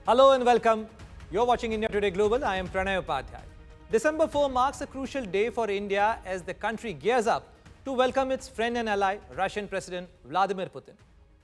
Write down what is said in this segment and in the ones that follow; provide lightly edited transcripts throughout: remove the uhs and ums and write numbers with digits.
Hello and welcome. You're watching India Today Global. I am Pranay Upadhyay. December 4 marks a crucial day for India as the country gears up to welcome its friend and ally, Russian President Vladimir Putin.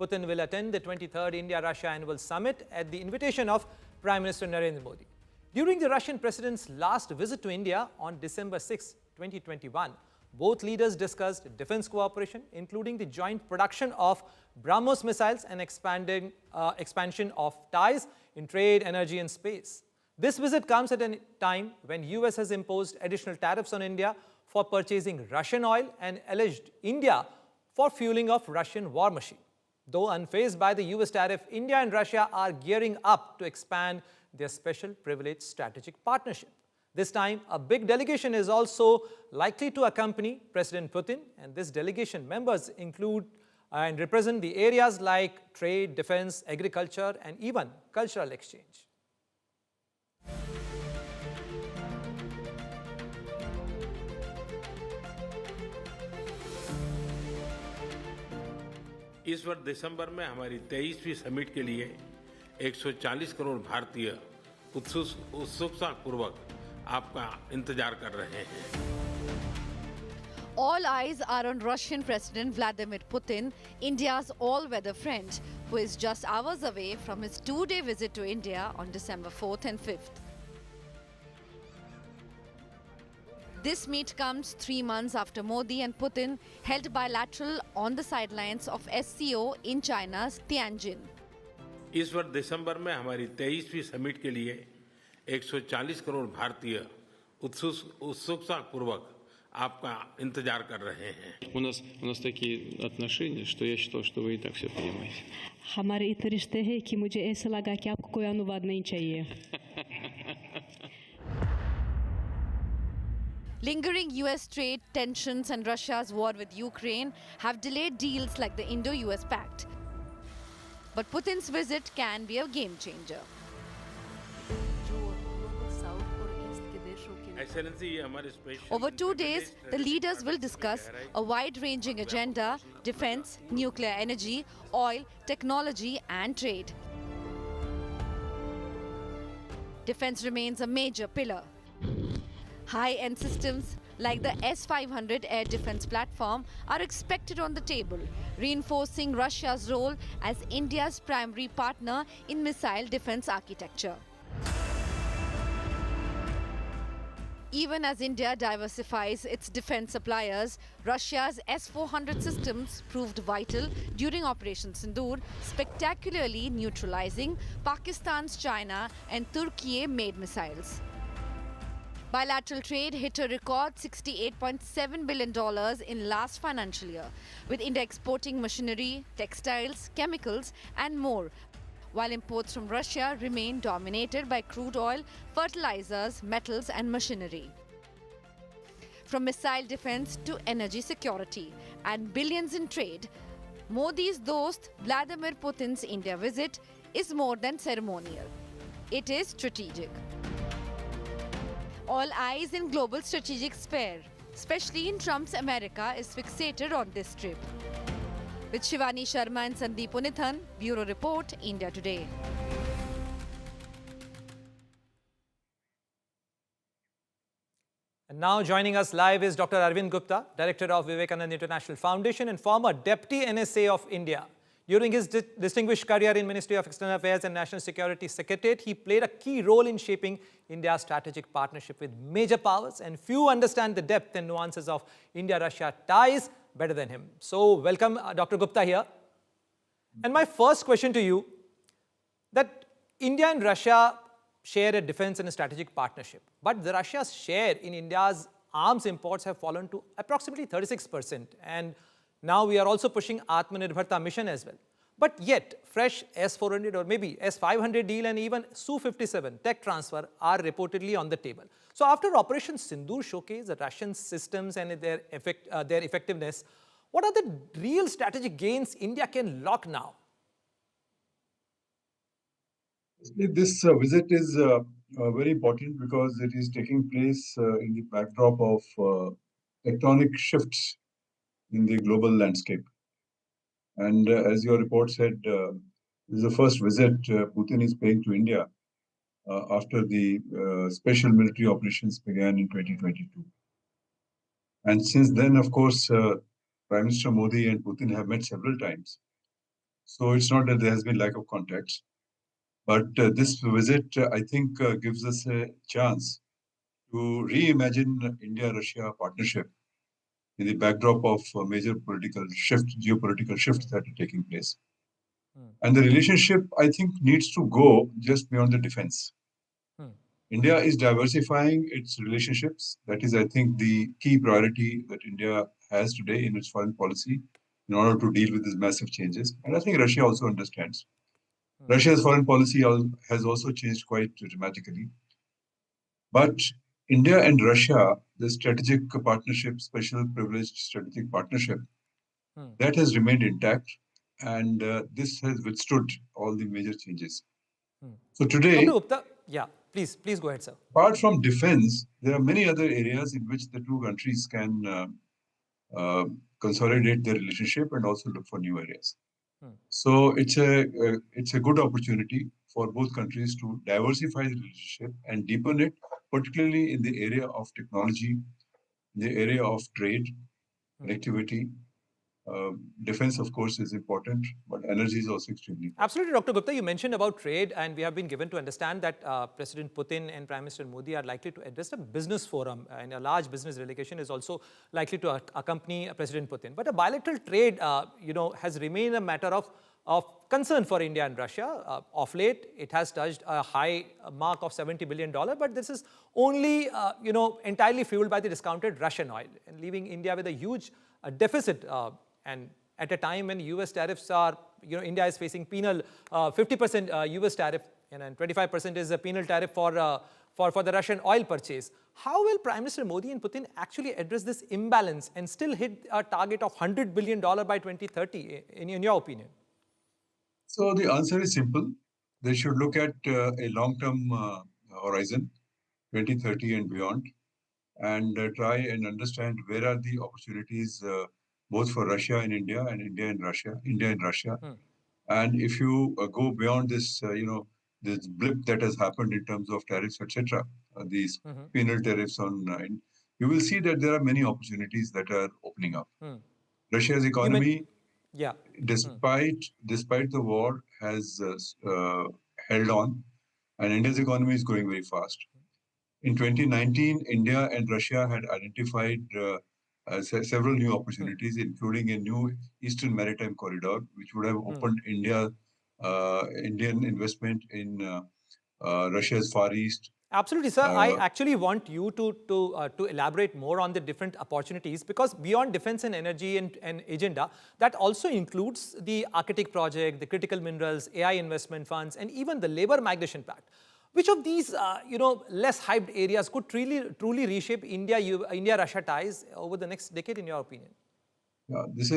Putin will attend the 23rd India-Russia Annual Summit at the invitation of Prime Minister Narendra Modi. During the Russian president's last visit to India on December 6, 2021, both leaders discussed defense cooperation, including the joint production of BrahMos missiles and expansion of ties in trade, energy and space. This visit comes at a time when US has imposed additional tariffs on India for purchasing Russian oil and alleged India for fueling of Russian war machine. Though unfazed by the US tariff, India and Russia are gearing up to expand their special privileged strategic partnership. This time, a big delegation is also likely to accompany President Putin, and this delegation members include and represent the areas like trade, defense, agriculture, and even cultural exchange. इस वर्ष दिसंबर में हमारी 23वीं summit के लिए 140 करोड़ भारतीय उत्सुकतापूर्वक आपका इंतजार कर रहे हैं. All eyes are on Russian President Vladimir Putin, India's all-weather friend, who is just hours away from his two-day visit to India on December 4th and 5th. This meet comes 3 months after Modi and Putin held bilateral on the sidelines of SCO in China's Tianjin. इस वर्ष दिसंबर में हमारी 23वीं summit के लिए 140 करोड़ भारतीय उत्सुकतापूर्वक आपका इंतजार कर रहे हैं. У нас такие отношения, что я считал, что вы и так все понимаете. हमारे इतने रिश्ते हैं कि मुझे ऐसा लगा कि आपको कोई अनुवाद नहीं चाहिए. Lingering US trade tensions and Russia's war with Ukraine have delayed deals like the Indo-US Pact. But Putin's visit can be a game changer. Over 2 days, the leaders will discuss a wide-ranging agenda: defense, nuclear energy, oil, technology and trade. Defense remains a major pillar. High-end systems like the S-500 air defense platform are expected on the table, reinforcing Russia's role as India's primary partner in missile defense architecture. Even as India diversifies its defense suppliers, Russia's S-400 systems proved vital during Operation Sindhur, spectacularly neutralizing Pakistan's China and Turkey-made missiles. Bilateral trade hit a record $68.7 billion in last financial year, with India exporting machinery, textiles, chemicals and more, while imports from Russia remain dominated by crude oil, fertilizers, metals and machinery. From missile defense to energy security and billions in trade, Modi's dost Vladimir Putin's India visit is more than ceremonial. It is strategic. All eyes in global strategic sphere, especially in Trump's America, is fixated on this trip. With Shivani Sharma and Sandeep Punithan, Bureau Report, India Today. And now joining us live is Dr. Arvind Gupta, Director of Vivekananda International Foundation and former Deputy NSA of India. During his distinguished career in Ministry of External Affairs and National Security Secretariat, he played a key role in shaping India's strategic partnership with major powers, and few understand the depth and nuances of India-Russia ties better than him. So welcome Dr. Gupta here. And my first question to you, that India and Russia share a defense and a strategic partnership, but the Russia's share in India's arms imports have fallen to approximately 36%, and now we are also pushing Atmanirbharta mission as well. But yet, fresh S-400 or maybe S-500 deal and even Su-57 tech transfer are reportedly on the table. So after Operation Sindhur showcased the Russian systems and their effectiveness, what are the real strategic gains India can lock now? This visit is very important because it is taking place in the backdrop of tectonic shifts in the global landscape. And as your report said, This is the first visit Putin is paying to India after the special military operations began in 2022. And since then, of course, Prime Minister Modi and Putin have met several times. So it's not that there has been lack of contacts. But this visit, I think, gives us a chance to reimagine India-Russia partnership in the backdrop of major geopolitical shifts that are taking place. And the relationship, I think, needs to go just beyond the defense. India is diversifying its relationships. That is, I think, the key priority that India has today in its foreign policy in order to deal with these massive changes. And I think Russia also understands. Russia's foreign policy has also changed quite dramatically. But India and Russia, the strategic partnership, special privileged strategic partnership, that has remained intact. And this has withstood all the major changes. So today, Dr. Gupta, yeah, please go ahead, sir. Apart from defense, there are many other areas in which the two countries can consolidate their relationship and also look for new areas. So it's a good opportunity for both countries to diversify the relationship and deepen it, particularly in the area of technology, in the area of trade, connectivity. Defense, of course, is important, but energy is also extremely important. Absolutely, Dr. Gupta, you mentioned about trade, and we have been given to understand that President Putin and Prime Minister Modi are likely to address a business forum, and a large business delegation is also likely to accompany President Putin. But a bilateral trade, has remained a matter of concern for India and Russia. Of late, it has touched a high mark of $70 billion, but this is only, entirely fueled by the discounted Russian oil, and leaving India with a huge deficit. And at a time when US tariffs are, India is facing penal 50% US tariff, and 25% is a penal tariff for the Russian oil purchase. How will Prime Minister Modi and Putin actually address this imbalance and still hit a target of $100 billion by 2030, in your opinion? So the answer is simple. They should look at a long-term horizon, 2030 and beyond, and try and understand where are the opportunities both for Russia and India, and India and Russia. And if you go beyond this, this blip that has happened in terms of tariffs, etc., these penal tariffs on, you will see that there are many opportunities that are opening up. Russia's economy, despite the war, has held on, and India's economy is growing very fast. In 2019, India and Russia had identified several new opportunities, including a new Eastern Maritime Corridor, which would have opened Indian investment in Russia's Far East. Absolutely, sir. I actually want you to elaborate more on the different opportunities, because beyond defense and energy and agenda, that also includes the Arctic project, the critical minerals, AI investment funds, and even the labor migration pact. Which of these, less hyped areas could truly reshape India-Russia ties over the next decade, in your opinion? Yeah, these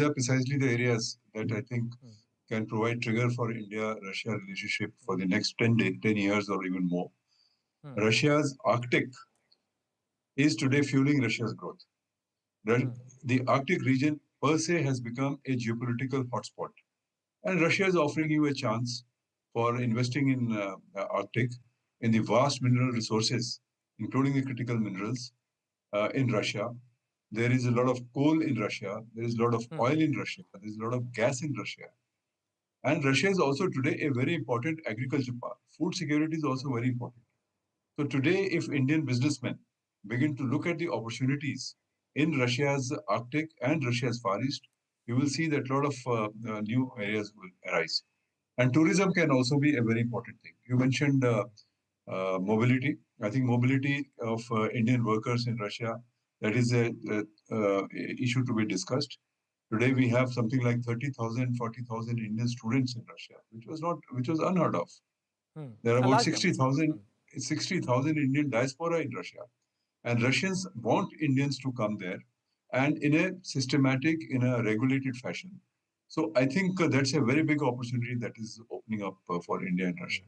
are precisely the areas that I think can provide trigger for India-Russia relationship for the next 10 years or even more. Russia's Arctic is today fueling Russia's growth. The Arctic region per se has become a geopolitical hotspot, and Russia is offering you a chance for investing in Arctic, in the vast mineral resources, including the critical minerals in Russia. There is a lot of coal in Russia. There is a lot of oil in Russia. There is a lot of gas in Russia. And Russia is also today a very important agriculture part. Food security is also very important. So today, if Indian businessmen begin to look at the opportunities in Russia's Arctic and Russia's Far East, you will see that a lot of new areas will arise. And tourism can also be a very important thing. You mentioned mobility. I think mobility of Indian workers in Russia, that is a issue to be discussed. Today we have something like 30,000, 40,000 Indian students in Russia, which was unheard of. There are about 60,000 Indian diaspora in Russia, and Russians want Indians to come there, and in a systematic, in a regulated fashion. So I think that's a very big opportunity that is opening up for India and Russia.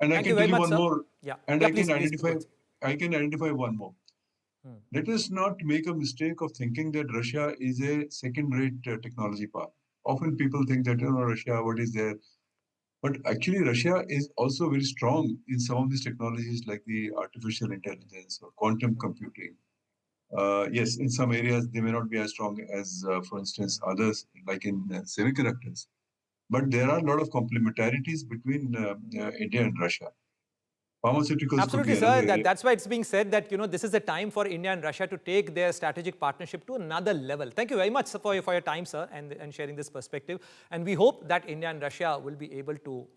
And I can tell you one more. Yeah. And yeah, I can identify one more. Let us not make a mistake of thinking that Russia is a second-rate technology power. Often people think that, Russia, what is there? But actually, Russia is also very strong in some of these technologies like the artificial intelligence or quantum computing. Yes, in some areas, they may not be as strong as, for instance, others, like in semiconductors. But there are a lot of complementarities between India and Russia. Pharmaceuticals Absolutely, could be another sir. area. That's why it's being said that, this is the time for India and Russia to take their strategic partnership to another level. Thank you very much for your time, sir, and sharing this perspective. And we hope that India and Russia will be able to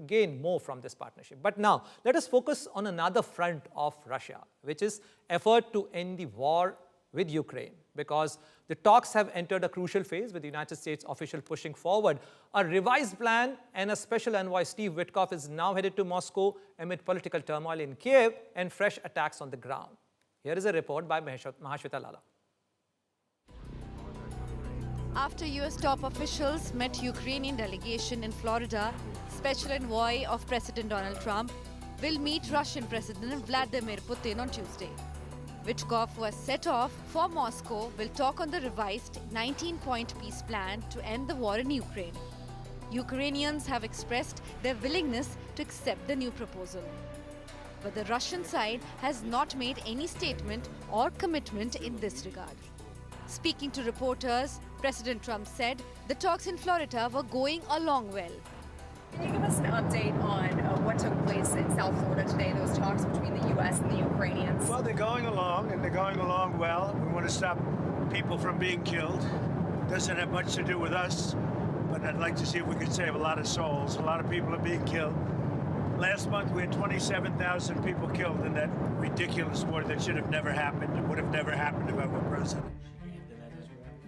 gain more from this partnership. But now, let us focus on another front of Russia, which is effort to end the war with Ukraine, because the talks have entered a crucial phase with the United States official pushing forward a revised plan, and a special envoy, Steve Witkoff, is now headed to Moscow amid political turmoil in Kiev and fresh attacks on the ground. Here is a report by Mahashweta Lala. After US top officials met Ukrainian delegation in Florida, special envoy of President Donald Trump will meet Russian President Vladimir Putin on Tuesday. Witkoff was set off for Moscow, will talk on the revised 19-point peace plan to end the war in Ukraine. Ukrainians have expressed their willingness to accept the new proposal. But the Russian side has not made any statement or commitment in this regard. Speaking to reporters, President Trump said the talks in Florida were going along well. Can you give us an update on what took place in South Florida today, those talks between the U.S. and the Ukrainians? Well, they're going along, and they're going along well. We want to stop people from being killed. It doesn't have much to do with us, but I'd like to see if we could save a lot of souls. A lot of people are being killed. Last month, we had 27,000 people killed in that ridiculous war that should have never happened. It would have never happened if I were president.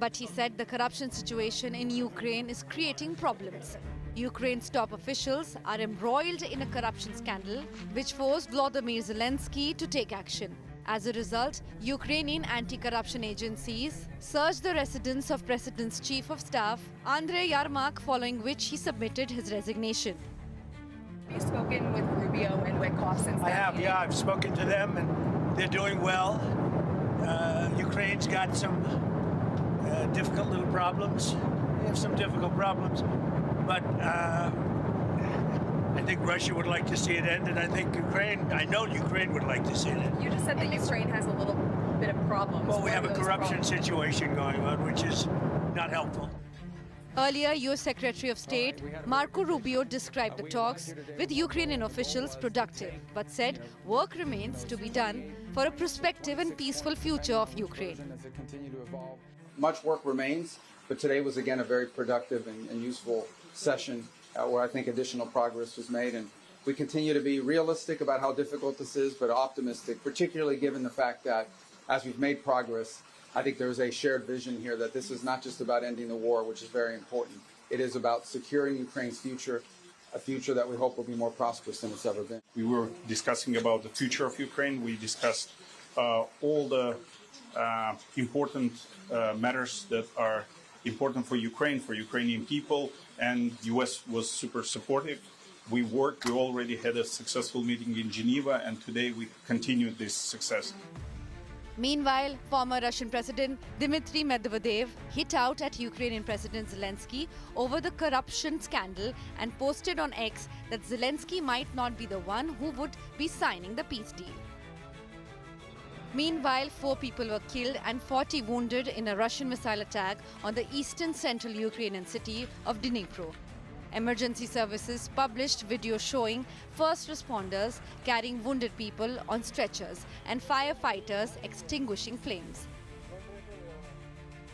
But he said the corruption situation in Ukraine is creating problems. Ukraine's top officials are embroiled in a corruption scandal which forced Volodymyr Zelensky to take action. As a result, Ukrainian anti-corruption agencies searched the residence of President's Chief of Staff, Andrei Yermak, following which he submitted his resignation. Have you spoken with Rubio and Witkoff since I that have, meeting? yeah. I've spoken to them, and they're doing well. Ukraine's got some difficult little problems. They have some difficult problems. But I think Russia would like to see it end, and I know Ukraine would like to see it end. You just said that Ukraine has a little bit of problems. Well, we What have are a those corruption problems? situation going on, which is not helpful. Earlier, US Secretary of State Marco Rubio described the talks with Ukrainian officials productive, but said work remains to be done for a prospective and peaceful future of Ukraine. Much work remains, but today was again a very productive and useful session where I think additional progress was made. And we continue to be realistic about how difficult this is, but optimistic, particularly given the fact that as we've made progress, I think there's a shared vision here that this is not just about ending the war, which is very important. It is about securing Ukraine's future, a future that we hope will be more prosperous than it's ever been. We were discussing about the future of Ukraine. We discussed all the important matters that are important for Ukraine, for Ukrainian people, and the U.S. was super supportive. We already had a successful meeting in Geneva, and today we continued this success. Meanwhile, former Russian President Dmitry Medvedev hit out at Ukrainian President Zelensky over the corruption scandal and posted on X that Zelensky might not be the one who would be signing the peace deal. Meanwhile, 4 people were killed and 40 wounded in a Russian missile attack on the eastern central Ukrainian city of Dnipro. Emergency services published video showing first responders carrying wounded people on stretchers and firefighters extinguishing flames.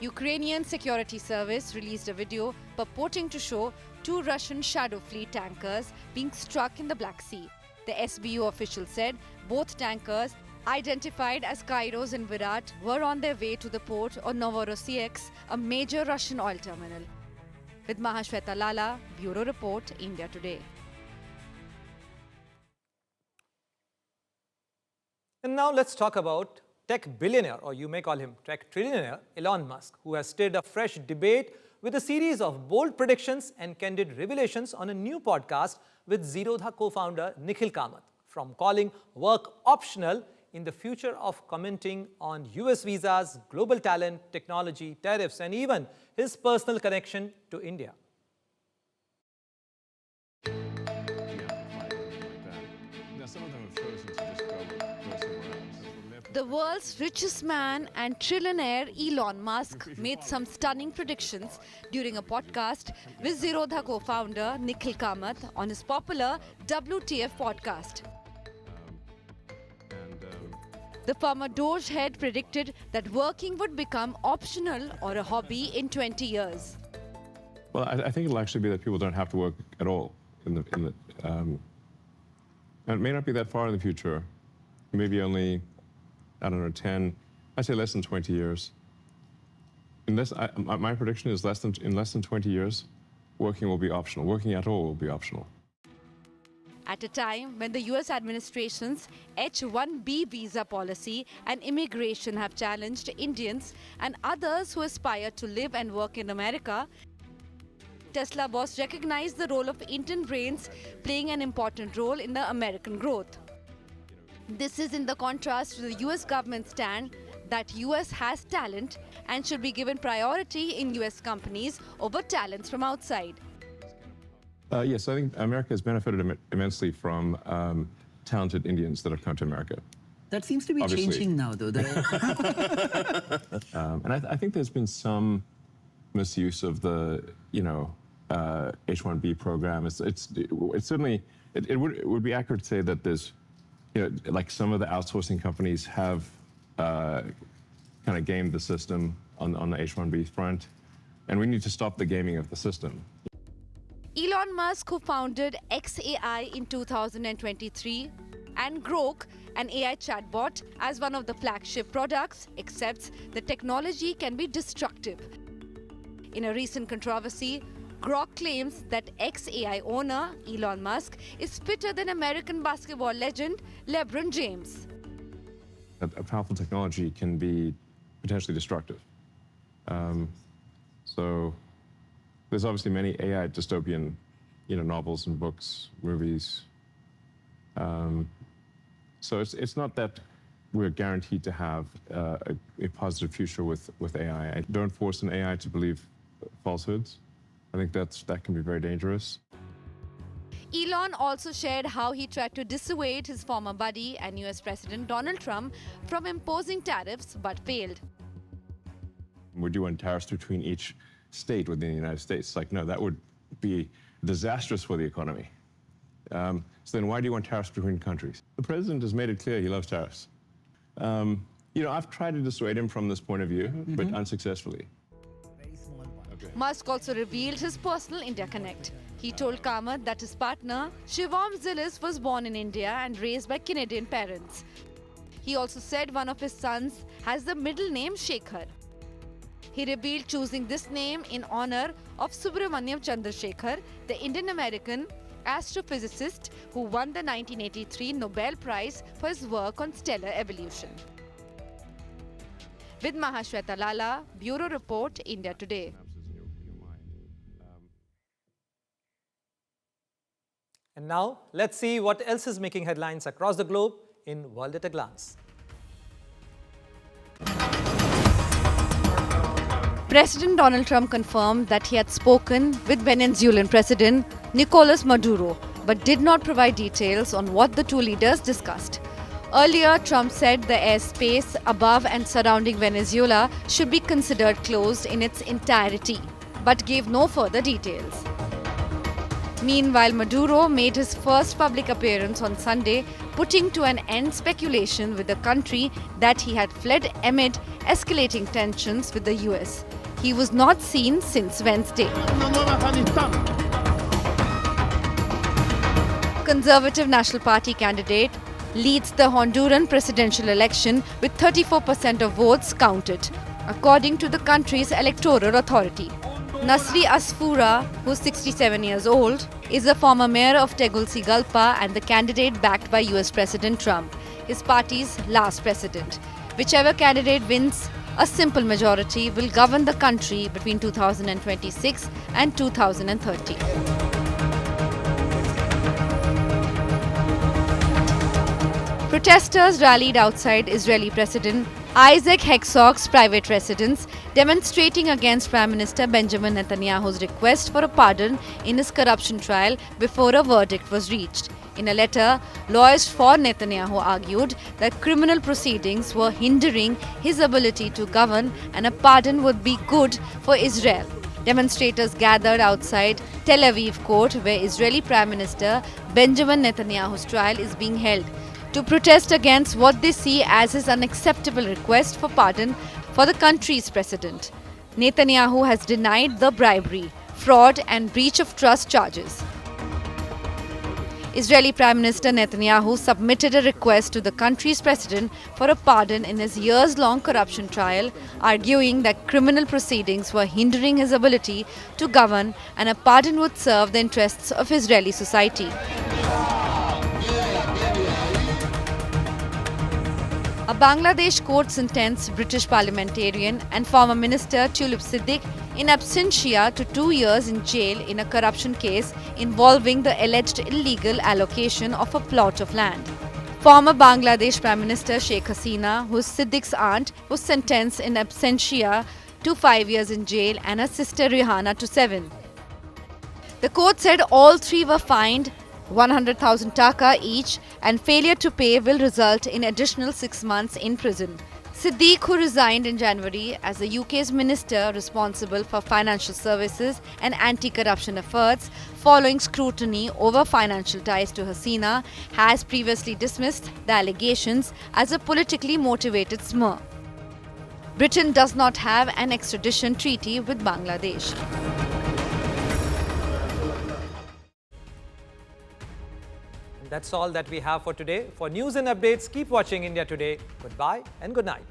Ukrainian Security Service released a video purporting to show 2 Russian Shadow Fleet tankers being struck in the Black Sea. The SBU official said both tankers, identified as Kairos and Virat, were on their way to the port of Novorossiysk, a major Russian oil terminal. With Mahashweta Lala, Bureau Report, India Today. And now let's talk about tech billionaire, or you may call him tech trillionaire, Elon Musk, who has stirred a fresh debate with a series of bold predictions and candid revelations on a new podcast with Zerodha co-founder Nikhil Kamath. From calling work optional, in the future of commenting on US visas, global talent, technology, tariffs, and even his personal connection to India. The world's richest man and trillionaire Elon Musk made some stunning predictions during a podcast with Zerodha co-founder Nikhil Kamath on his popular WTF podcast. The former Doge head predicted that working would become optional or a hobby in 20 years. Well, I think it'll actually be that people don't have to work at all. And it may not be that far in the future. Maybe only, I don't know, 10, I'd say less than 20 years. My prediction is in less than 20 years, working will be optional. Working at all will be optional. At a time when the US administration's H-1B visa policy and immigration have challenged Indians and others who aspire to live and work in America, Tesla boss recognized the role of Indian brains playing an important role in the American growth. This is in the contrast to the US government's stand that US has talent and should be given priority in US companies over talents from outside. Yes, I think America has benefited immensely from talented Indians that have come to America. That seems to be changing now, though. And I think there's been some misuse of the, H-1B program. It's certainly, it would be accurate to say that there's, like some of the outsourcing companies have kind of gamed the system on the H-1B front, and we need to stop the gaming of the system. Elon Musk, who founded XAI in 2023, and Grok, an AI chatbot, as one of the flagship products, accepts that technology can be destructive. In a recent controversy, Grok claims that XAI owner Elon Musk is fitter than American basketball legend LeBron James. A powerful technology can be potentially destructive. So there's obviously many AI dystopian, novels and books, movies. So it's not that we're guaranteed to have a positive future with AI. I don't force an AI to believe falsehoods. I think that can be very dangerous. Elon also shared how he tried to dissuade his former buddy and US President Donald Trump from imposing tariffs but failed. We're doing tariffs between each state within the United States. It's like, no, that would be disastrous for the economy. So then why do you want tariffs between countries? The president has made it clear he loves tariffs. I've tried to dissuade him from this point of view, but unsuccessfully. Musk also revealed his personal India connect. He told Kamath that his partner, Shivam Zilis, was born in India and raised by Canadian parents. He also said one of his sons has the middle name Shekhar. He revealed choosing this name in honor of Subramaniam Chandrasekhar, the Indian-American astrophysicist who won the 1983 Nobel Prize for his work on stellar evolution. With Mahashweta Lala, Bureau Report, India Today. And now, let's see what else is making headlines across the globe in World at a Glance. President Donald Trump confirmed that he had spoken with Venezuelan President Nicolas Maduro, but did not provide details on what the two leaders discussed. Earlier, Trump said the airspace above and surrounding Venezuela should be considered closed in its entirety, but gave no further details. Meanwhile, Maduro made his first public appearance on Sunday, putting to an end speculation with the country that he had fled amid escalating tensions with the US. He was not seen since Wednesday. Conservative National Party candidate leads the Honduran presidential election with 34% of votes counted, according to the country's electoral authority. Nasri Asfura, who's 67 years old, is a former mayor of Tegucigalpa and the candidate backed by US President Trump, his party's last president. Whichever candidate wins a simple majority will govern the country between 2026 and 2030. Protesters rallied outside Israeli President Isaac Herzog's private residence, demonstrating against Prime Minister Benjamin Netanyahu's request for a pardon in his corruption trial before a verdict was reached. In a letter, lawyers for Netanyahu argued that criminal proceedings were hindering his ability to govern and a pardon would be good for Israel. Demonstrators gathered outside Tel Aviv court, where Israeli Prime Minister Benjamin Netanyahu's trial is being held, to protest against what they see as his unacceptable request for pardon for the country's president. Netanyahu has denied the bribery, fraud and breach of trust charges. Israeli Prime Minister Netanyahu submitted a request to the country's president for a pardon in his years-long corruption trial, arguing that criminal proceedings were hindering his ability to govern and a pardon would serve the interests of Israeli society. A Bangladesh court sentenced British parliamentarian and former minister Tulip Siddiq in absentia to 2 years in jail in a corruption case involving the alleged illegal allocation of a plot of land. Former Bangladesh Prime Minister Sheikh Hasina, who is Siddiq's aunt, was sentenced in absentia to 5 years in jail and her sister Rihanna to 7. The court said all three were fined 100,000 taka each, and failure to pay will result in additional 6 months in prison. Siddiq, who resigned in January as the UK's minister responsible for financial services and anti-corruption efforts following scrutiny over financial ties to Hasina, has previously dismissed the allegations as a politically motivated smear. Britain does not have an extradition treaty with Bangladesh. That's all that we have for today. For news and updates, keep watching India Today. Goodbye and good night.